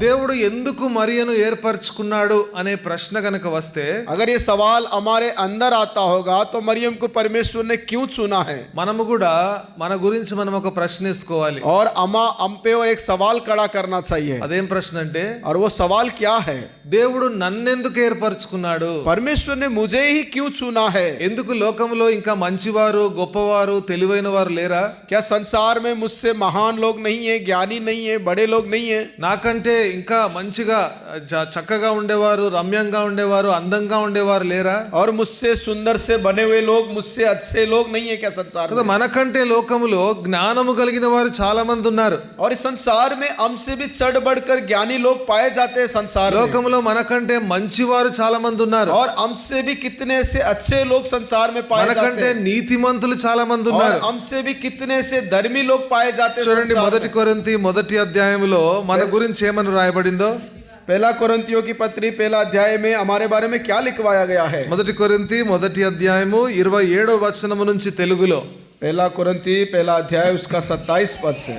దేవుడు ఎందుకు మరియను ఏర్పరచుకున్నాడు అనే ప్రశ్న గనక వస్తే, अगर ये सवाल हमारे अंदर आता होगा तो मरियम को परमेश्वर ने क्यों चुना है, మనము కూడా మన గురించి మనం ఒక ప్రశ్న వేసుకోవాలి. और हम पे वो एक सवाल खड़ा करना चाहिए. అదేం ప్రశ్న అంటే, और वो सवाल क्या है, దేవుడు నన్నెందుకు ఏర్పరచుకున్నాడు? परमेश्वर ने मुझे ही क्यों चुना है? ఎందుకు లోకంలో ఇంకా మంచివారు, గొప్పవారు, తెలివైన వారు లేరా? क्या संसार में मुझसे महान लोग नहीं है, ज्ञानी नहीं है, बड़े लोग नहीं है? నాకంటే ఇంకా మంచిగా చక్కగా ఉండేవారు, రమ్యంగా ఉండేవారు, అందంగా ఉండేవారు లేరా? और मुझसे सुंदर से बने हुए लोग, मुझसे अच्छे लोग नहीं है क्या संसार में? మనకంటే లోకములో జ్ఞానము కలిగిన వారు చాలా మంది ఉన్నారు. और इस संसार में हमसे भी चढ़ बढ़कर ज्ञानी लोग पाए जाते हैं संसार में. లోకములో మనకంటే మంచివారు చాలా మంది ఉన్నారు. और हमसे भी कितने से अच्छे लोग संसार में पाए जाते మనకంటే हैं. నీతిమంతులు చాలా మంది और ఉన్నారు. हमसे भी कितने से धर्मी लोग पाए जाते हैं. చూడండి, संसार మొదటి में. కొరింథీ మొదటి అధ్యాయములో మన గురించి ఏమని రాయబడిందో. पहला कोरिन्थियों की पत्री पहला अध्याय में हमारे बारे में क्या लिखवाया गया है. మొదటి కొరింథీ మొదటి అధ్యాయము 27వ వచనము నుంచి తెలుగులో. पहला कोरिन्थी पहला अध्याय उसका 27 पद से.